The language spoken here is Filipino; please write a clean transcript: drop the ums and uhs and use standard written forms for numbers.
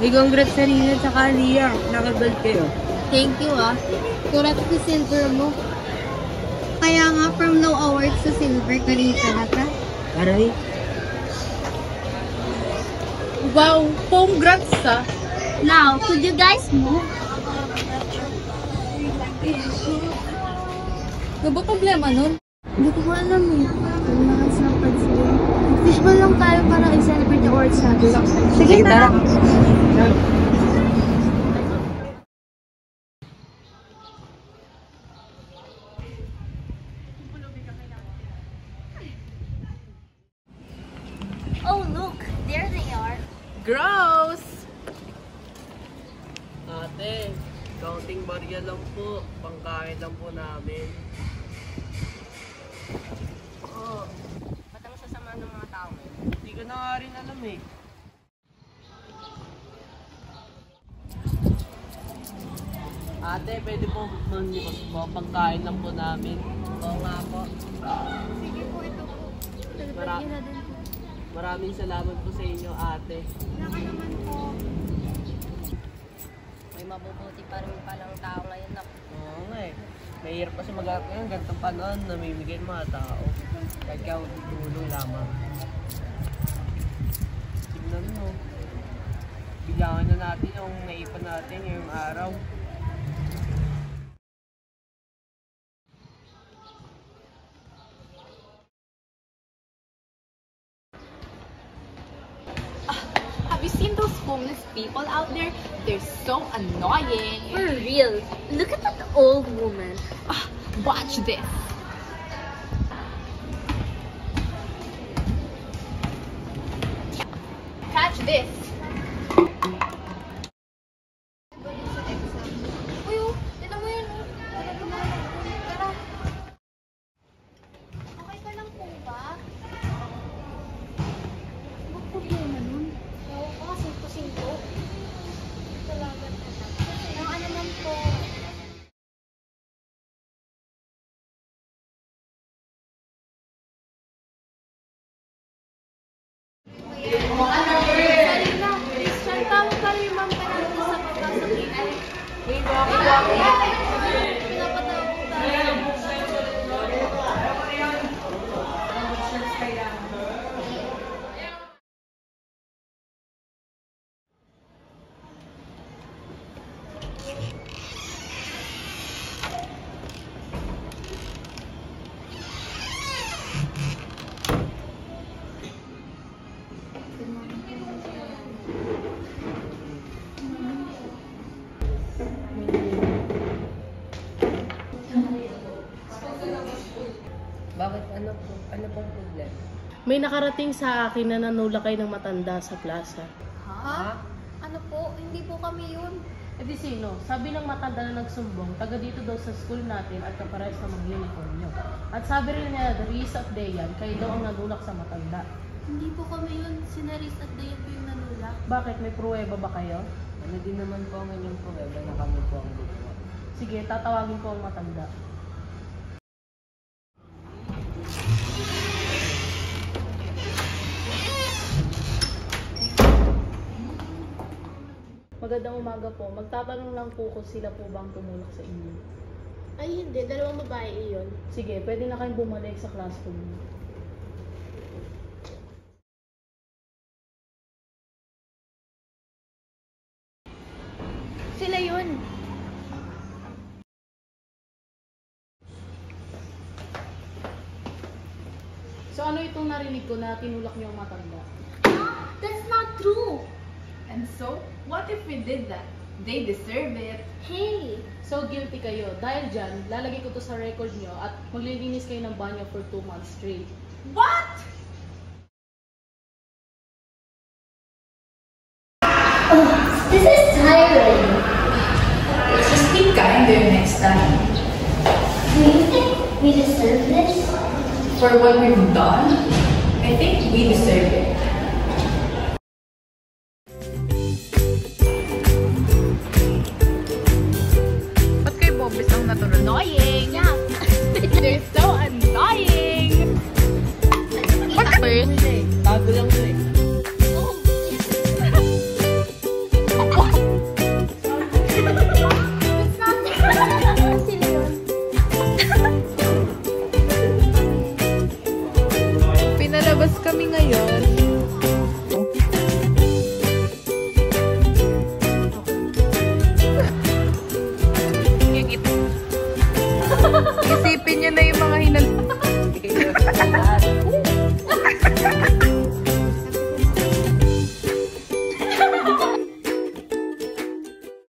Hey, congrats sa Rina at saka Lia. Nakagold kayo. Thank you Kurat si silver mo. Kaya nga from low awards to silver ka rin talaga. Aray. Wow, congrats Now, could you guys move? Ano ba problema nun? Hindi ko alam Kung nakasampad sila. Fishball lang tayo para i-celebrate the awards natin. Sige, tara. Oh, look! There they are. Gross! Ate, counting barya lang po. Pangkain lang po namin. Oo. Ba't ang sasama ng mga tao ngayon? Hindi ko na nga rin alam eh. Ate, pwede po mag-libos po. Pangkain lang po namin. Oo nga po. Sige po, ito po. Mara- na din po. Maraming salamat po sa inyo, ate. Wala naman po. May mabubuti pa rin palang tao ngayon na. Oo nga eh. Mahirap kasi mag-aarap ngayon. Ganitong panahon, namimigay ng mga tao. Kahit tulong lamang. Tignan mo. Bigyan na natin yung naipan natin ngayong araw. Have you seen those homeless people out there? They're so annoying. For real. Look at that old woman. Watch this. Catch this. Uy, tinan mo yun. Tara. Okay ka lang po ba? Ano problema nun? Ewan ko, singko-singko. Salamat na lang. Ano naman po? Bakit? Ano pong problema? May nakarating sa akin na nanulakay ng matanda sa plaza. Ha? Ano po? Hindi po kami yun. E di sino? Sabi ng matanda na nagsumbong, taga dito daw sa school natin at kapares na mag-uniform nyo. At sabi rin niya, the Riz at Dayan, kayo daw ang nanulak sa matanda. Hindi po kami yun. Sinaris at Dayan po yung nanulak. Bakit? May pruweba ba kayo? Ano din naman po ang inyong pruweba na kami po ang gumawa. Sige, tatawagin ko ang matanda. Magandang umaga po. Magtatanong lang po kung sila po bang tumulak sa inyo. Ay, hindi. Dalawang babae iyon. Sige, pwede na kayong bumalik sa classroom niyo. Sila yun. So ano itong narinig ko na tinulak niyo ang matanda? That's not true. And so, what if we did that? They deserve it. Hey! So guilty kayo. Dahil dyan, lalagay ko to sa record nyo at maglilinis kayo ng banyo for 2 months straight. What? Oh, this is tiring. Just be kinder next time. Do you think we deserve this? For what we've done, I think we deserve it. Ba't kay Bobis ang natulog? Annoying! Yeah. They're so annoying! Tago lang to eh. yan. Isipin nyo na yung mga hinal...